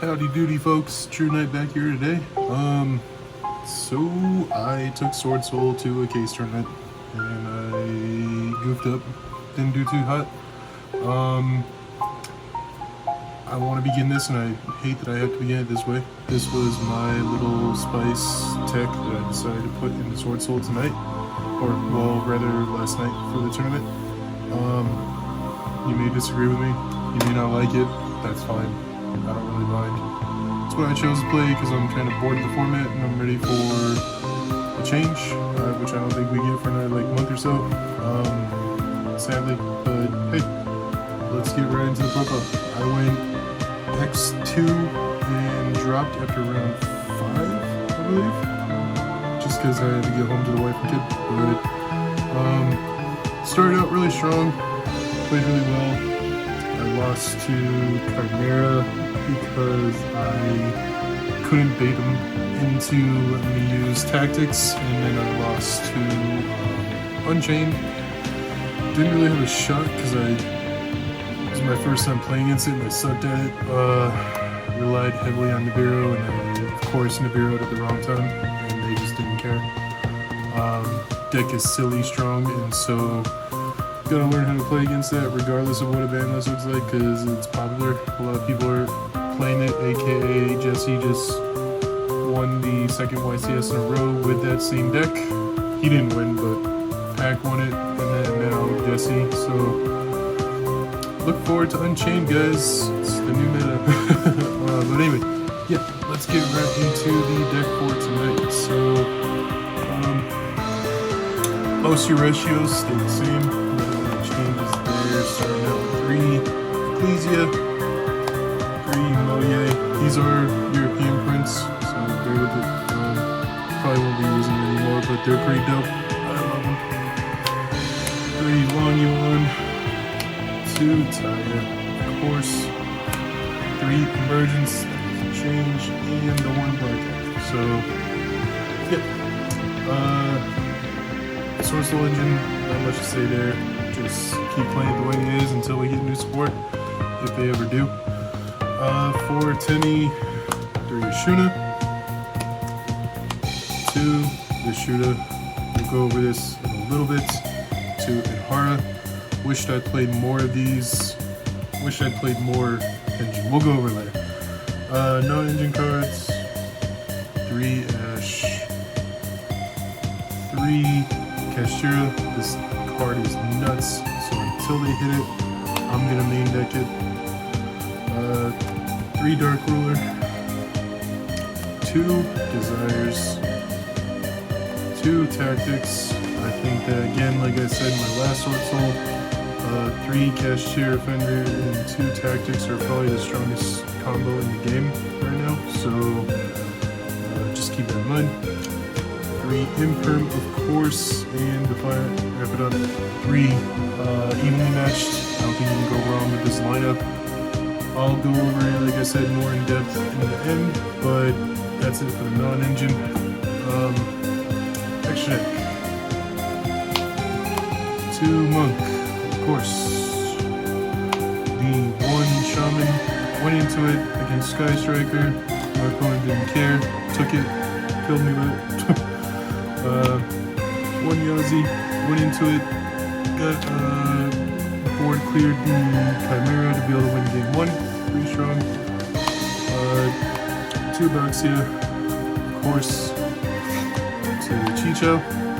Howdy doody folks, True Knight back here today. So I took Swordsoul to a case tournament and I goofed up, didn't do too hot. I want to begin this and I hate that I have to begin it this way. This was my little spice tech that I decided to put into Swordsoul tonight, or well, rather last night for the tournament. You may disagree with me, you may not like it, that's fine. I don't really mind. It's what I chose to play because I'm kind of bored of the format and I'm ready for a change, which I don't think we get for another month or so, sadly. But hey, let's get right into the profile. I went X2 and dropped after round 5, I believe, just because I had to get home to the wife and kid. But started out really strong, played really well. I lost to Chimera because I couldn't bait him into letting me use tactics, and then I lost to Unchained. Didn't really have a shot because it was my first time playing against it and I sucked at it. Relied heavily on Nibiru, and then of course Nibiru at the wrong time, and they just didn't care. Deck is silly strong, and so gotta learn how to play against that regardless of what a ban list looks like, because it's popular. A lot of people are playing it, aka Jesse just won the second YCS in a row with that same deck. He didn't win, but Pack won it, and then now Jesse. So look forward to Unchained, guys. It's the new meta. But anyway, yeah, let's get right into the deck for tonight. So most of your ratios stay the same. Changes there, starting out with 3 Ecclesia, 3 Moye. These are European prints, so bear with it. Probably won't be using them anymore, but they're pretty dope. I love them. 3 Long Yuan, 2 Taya, of course, 3 Emergence, change, and the 1 Black. So, yeah. Swordsoul engine, not much to say there. Just keep playing it the way it is until we get new support, if they ever do. For Tenny, 3 Ashuna, 2 Vishuda. We'll go over this in a little bit. 2 Ihara. Wished I'd played more of these. Wished I'd played more engine. We'll go over later. Non-engine cards. 3 Ash. 3 Kashira. This card is nuts, so until they hit it, I'm gonna main deck it. 3 Dark Ruler, 2 Desires, 2 Tactics. I think that, again, like I said in my last Swordsoul, 3 Cashier Offender and 2 Tactics are probably the strongest combo in the game right now, so just keep that in mind. 3 Imperm, of course, and Defiant, wrap it up. 3 evenly matched. I don't think you can go wrong with this lineup. I'll go over it, like I said, more in depth in the end, but that's it for the non-engine. Extra deck. 2 Monk, of course. The 1 Shaman, went into it against Sky Striker. My opponent didn't care, took it, killed me with it. 1 Yazi, went into it, got board cleared in Chimera to be able to win game 1, pretty strong. 2 Baxia, of course, to Chicho,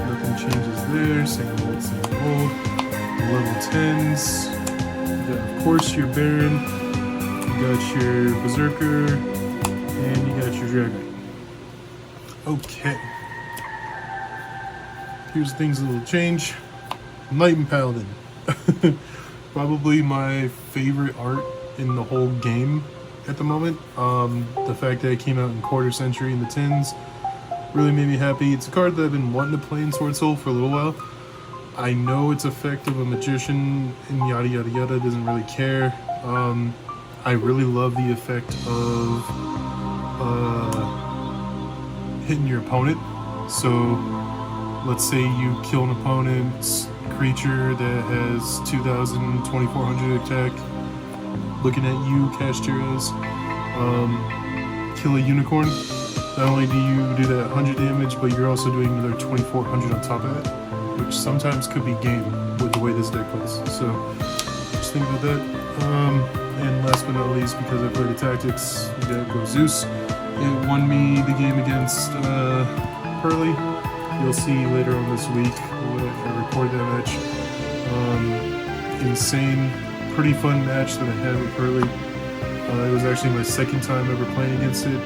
nothing changes there, same old, same old. The level 10s, you got of course your Baron, you got your Berserker, and you got your Dragon. Okay. Here's things a little change. Knight and Paladin. Probably my favorite art in the whole game at the moment. The fact that it came out in quarter century in the 10s really made me happy. It's a card that I've been wanting to play in Swordsoul for a little while. I know its effect of a magician and yada yada yada, doesn't really care. I really love the effect of hitting your opponent. So let's say you kill an opponent's creature that has 2,000, 2,400 attack, looking at you, cast heroes, kill a unicorn. Not only do you do that 100 damage, but you're also doing another 2400 on top of it, which sometimes could be game with the way this deck plays. So just think about that. And last but not least, because I played the tactics, there goes Zeus. It won me the game against Pearly. You'll see later on this week when I record that match. Insane, pretty fun match that I had with Pearly. It was actually my second time ever playing against it.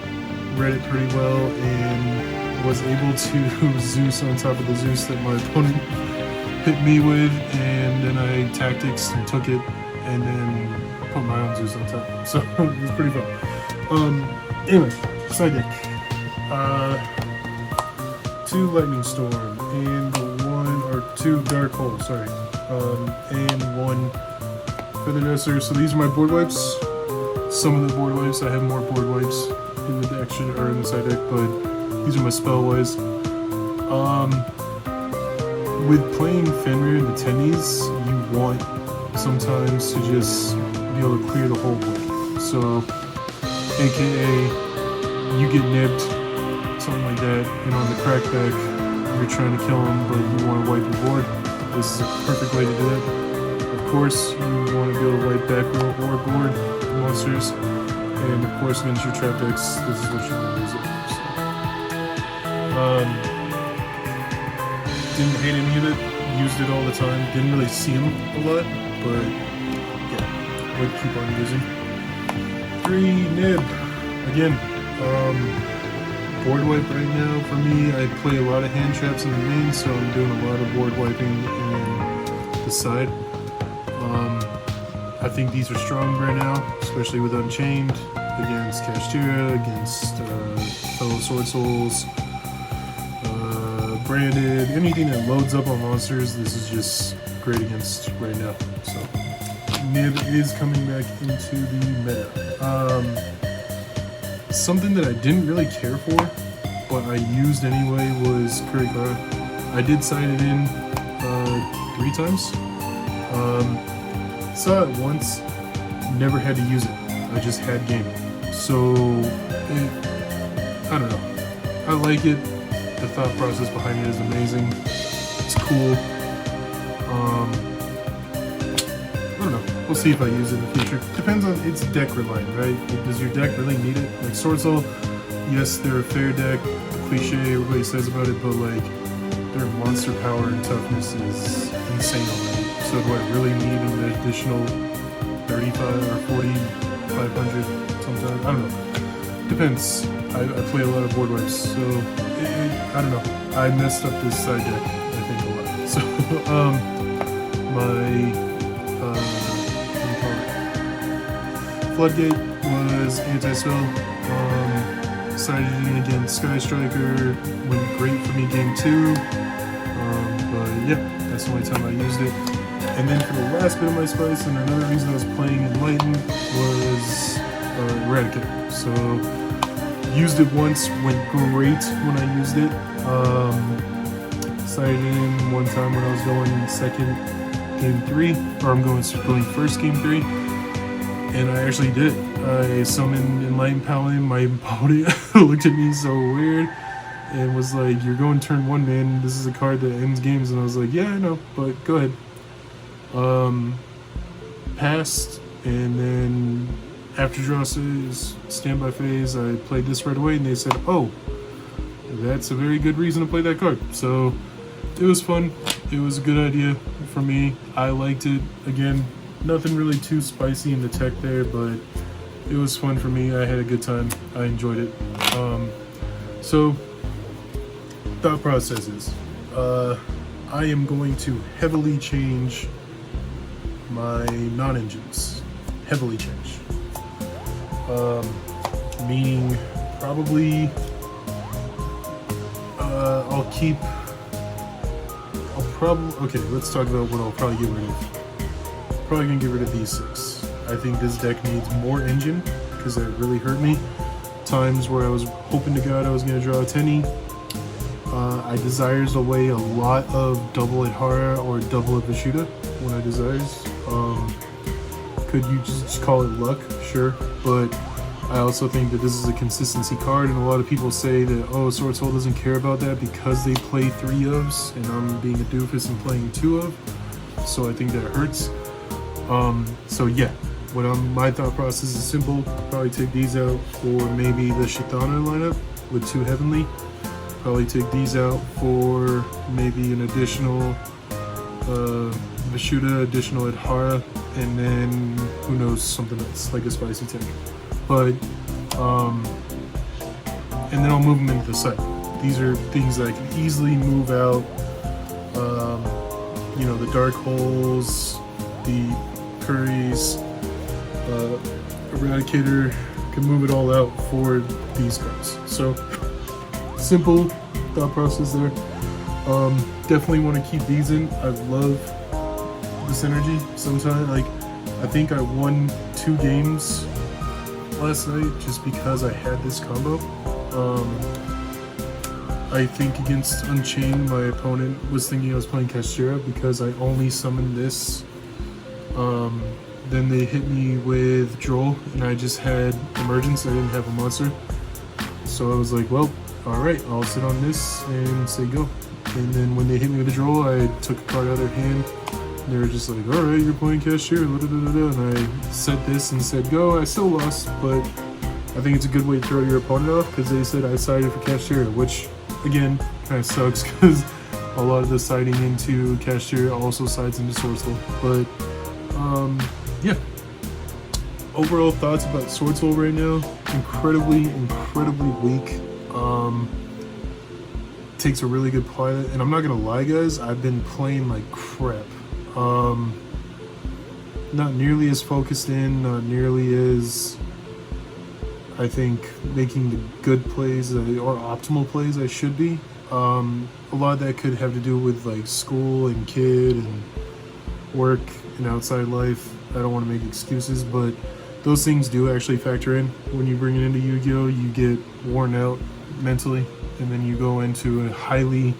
Read it pretty well and was able to Zeus on top of the Zeus that my opponent hit me with, and then I tactics and took it and then put my own Zeus on top. So it was pretty fun. Anyway, side deck. 2 Lightning Storm and 2 Dark Hole, sorry. And 1 Feather Duster. So these are my board wipes. Some of the board wipes, I have more board wipes in the action or in the side deck, but these are my spell wise. With playing Fenrir and the Tennies, you want sometimes to just be able to clear the whole board. So, aka, you get nipped, something like that, and on the crackback, you're trying to kill him, but you want to wipe the board. This is a perfect way to do that. Of course, you want to be able to wipe back or board monsters, and of course against your trap decks, this is what you want to use it for. So. Didn't hate any of it, used it all the time, didn't really see them a lot, but yeah, would keep on using. 3 Nib, again, board wipe right now for me. I play a lot of hand traps in the main, so I'm doing a lot of board wiping in the side. I think these are strong right now, especially with Unchained, against Kashtira, against fellow Swordsouls, Branded, anything that loads up on monsters, this is just great against right now. So, Nib is coming back into the meta. Something that I didn't really care for, but I used anyway, was Kurikara. I did side it in 3 times. Saw it once, never had to use it. I just had game. So, I don't know. I like it. The thought process behind it is amazing. It's cool. I don't know. We'll see if I use it in the future. Depends on its deck reliant, right? Like, does your deck really need it? Like Swordsoul, yes, they're a fair deck. The cliche everybody says about it, but like their monster power and toughness is insane already. So do I really need an additional 35 or 40, 500 sometimes? I don't know. Depends. I play a lot of board wipes, so I don't know. I messed up this side deck, I think, a lot. So, Floodgate was anti-spell. Sided in against Sky Striker. Went great for me game 2. But yeah, that's the only time I used it. And then for the last bit of my spice, and another reason I was playing Enlighten was Eradicator. So, used it once, went great when I used it. Sided in one time when I was going second game 3, or I'm going first game 3, and I actually did it. I summoned Enlightened Paladin. My opponent looked at me so weird and was like, "You're going turn 1, man. This is a card that ends games." And I was like, "Yeah, I know, but go ahead." Passed, and then after draw standby phase, I played this right away, and they said, "Oh, that's a very good reason to play that card." So it was fun. It was a good idea for me. I liked it. Again, nothing really too spicy in the tech there, but it was fun for me. I had a good time. I enjoyed it. So thought process is, I am going to heavily change my non-engines. Heavily change. Meaning probably okay, let's talk about what I'll probably get rid of. Probably gonna get rid of these 6. I think this deck needs more engine, because that really hurt me. Times where I was hoping to God I was gonna draw a Tenny. I desires away a lot of double Adhara or double Vishita when I desires. Could you just call it luck? Sure, but I also think that this is a consistency card, and a lot of people say that, oh, Swordsoul doesn't care about that because they play 3 ofs, and I'm being a doofus and playing 2 of, so I think that hurts. So yeah, my thought process is simple. Probably take these out for maybe the Shitana lineup with 2 Heavenly. Probably take these out for maybe an additional Vishuddha, additional Adhara, and then who knows, something else like a spicy tech. But and then I'll move them into the site. These are things that I can easily move out. You know, the Dark Holes, the Curries, Eradicator, can move it all out for these cards. So simple thought process there. Definitely want to keep these in. I love the synergy. Sometimes, like, I think I won 2 games last night just because I had this combo. I think against Unchained, my opponent was thinking I was playing Kashtira because I only summoned this. Then they hit me with Droll, and I just had Emergence. I didn't have a monster. So I was like, well, alright, I'll sit on this and say go. And then when they hit me with the Droll, I took a card out of their hand. And they were just like, alright, you're playing Kashtira, and I said this and said go. I still lost, but I think it's a good way to throw your opponent off because they said I sided for Kashtira, which, again, kind of sucks because a lot of the siding into Kashtira also sides into Swordsoul. But, yeah. Overall thoughts about Swordsoul right now, incredibly weak. Takes a really good pilot, and I'm not gonna lie, guys, I've been playing like crap. Not nearly as focused in, not nearly as, I think, making the good plays or optimal plays I should be. A lot of that could have to do with like school and kid and work and outside life. I don't want to make excuses, but those things do actually factor in. When you bring it into Yu-Gi-Oh, you get worn out mentally, and then you go into a highly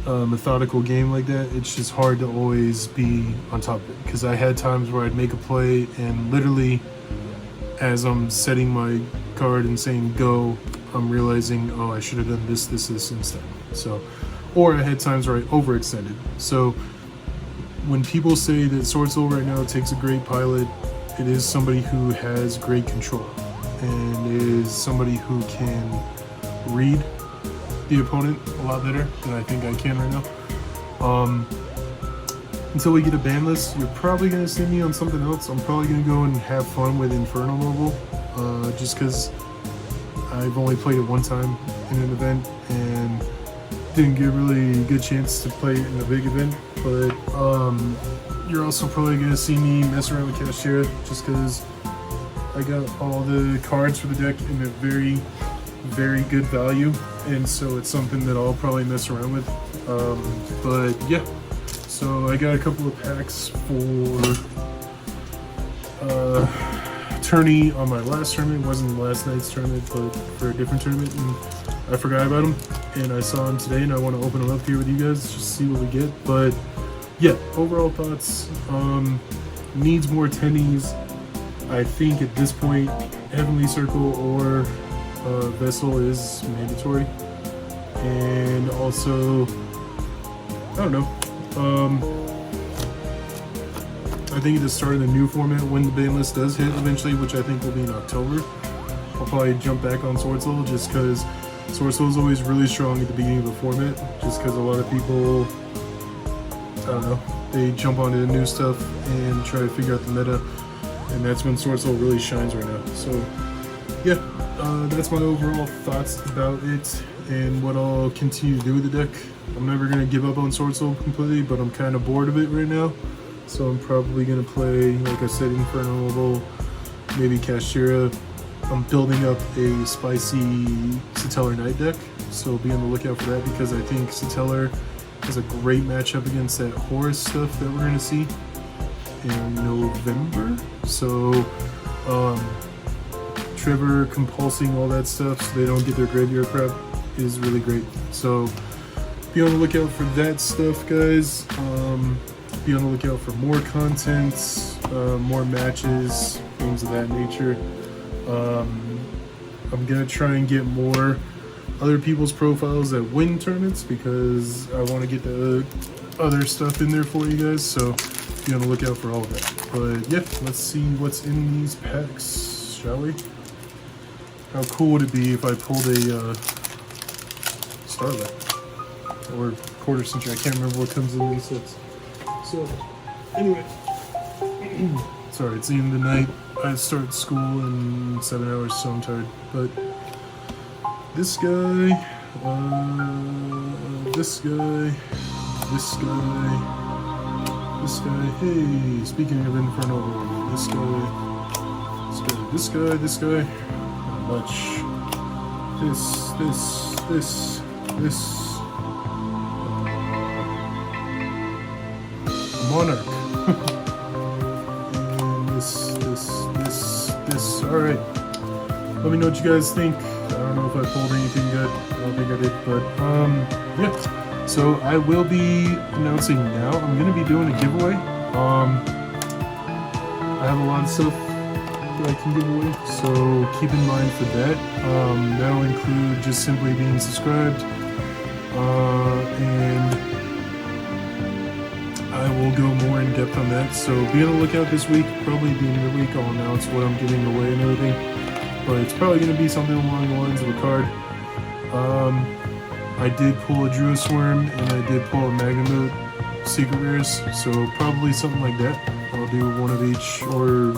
methodical game like that. It's just hard to always be on top of it, because I had times where I'd make a play and literally as I'm setting my card and saying go, I'm realizing, oh, I should have done this instead. So, or I had times where I overextended. So when people say that Swordsoul right now takes a great pilot, it is somebody who has great control and is somebody who can read the opponent a lot better than I think I can right now. Until we get a ban list, you're probably going to see me on something else. I'm probably going to go and have fun with Inferno Mobile, just because I've only played it one time in an event and didn't get a really good chance to play it in a big event. But you're also probably going to see me mess around with Kashtira, just because I got all the cards for the deck in a very good value, and so it's something that I'll probably mess around with. But yeah, so I got a couple of packs for tourney on my last tournament. It wasn't last night's tournament, but for a different tournament, and I forgot about them, and I saw them today, and I want to open them up here with you guys just to see what we get. But yeah, overall thoughts, needs more attendees. I think at this point, Heavenly Circle or Vessel is mandatory, and also, I don't know, I think at the start of the new format, when the ban list does hit eventually, which I think will be in October, I'll probably jump back on Swordsoul, just because Swordsoul is always really strong at the beginning of the format, just because a lot of people, I don't know, they jump onto the new stuff and try to figure out the meta, and that's when Swordsoul really shines right now. So yeah, that's my overall thoughts about it and what I'll continue to do with the deck. I'm never going to give up on Swordsoul completely, but I'm kind of bored of it right now. So I'm probably going to play, like I said, Inferno Mobile, maybe Kashtira. I'm building up a spicy Satellar Knight deck, so be on the lookout for that, because I think Satellar has a great matchup against that Horus stuff that we're going to see in November. So Trevor compulsing all that stuff so they don't get their graveyard prep is really great. So be on the lookout for that stuff, guys. Be on the lookout for more content, more matches, things of that nature. I'm gonna try and get more other people's profiles that win tournaments because I want to get the other stuff in there for you guys, so be on the lookout for all of that. But yeah, let's see what's in these packs, shall we? How cool would it be if I pulled a Starlight or Quarter Century? I can't remember what comes in these sets. So anyway, sorry, it's the end of the night. I start school in 7 hours, so I'm tired. But this guy, this guy, this guy, this guy. Hey, speaking of Inferno, this guy, this guy, this guy, this guy. Not much. This. Monarch. This. Alright. Let me know what you guys think. I don't know if I pulled anything good. I don't think I did, but yeah. So I will be announcing now. I'm gonna be doing a giveaway. I have a lot of stuff that I can give away, so keep in mind for that. That'll include just simply being subscribed, and I will go more in depth on that. So be on the lookout this week. Probably at the end of the week I'll announce what I'm giving away and everything. But it's probably going to be something along the lines of a card. I did pull a Druid Swarm and I did pull a Magnamute Secret Rares, so probably something like that. I'll do one of each or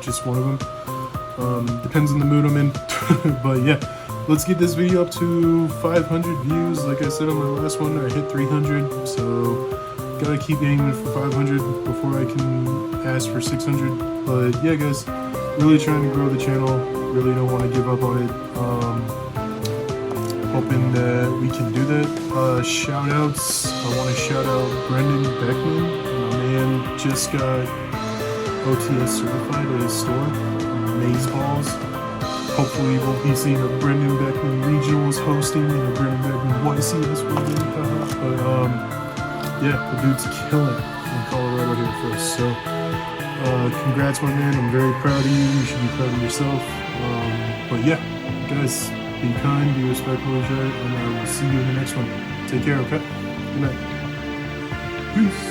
just one of them. Depends on the mood I'm in. But yeah, let's get this video up to 500 views. Like I said on my last one, I hit 300, so gotta keep aiming for 500 before I can ask for 600. But yeah, guys, really trying to grow the channel. Really don't want to give up on it. Hoping that we can do that. Shout outs. I want to shout out Brendan Beckman. My man just got OTS certified at his store, Maze Balls. Hopefully we'll be seeing a Brendan Beckman Regionals hosting and a Brendan Beckman YCS weekend. But yeah, the dude's killing it in Colorado here first. So congrats, my man. I'm very proud of you. You should be proud of yourself. But yeah, guys, be kind, be respectful of each other, and I will see you in the next one. Take care, okay? Good night. Peace.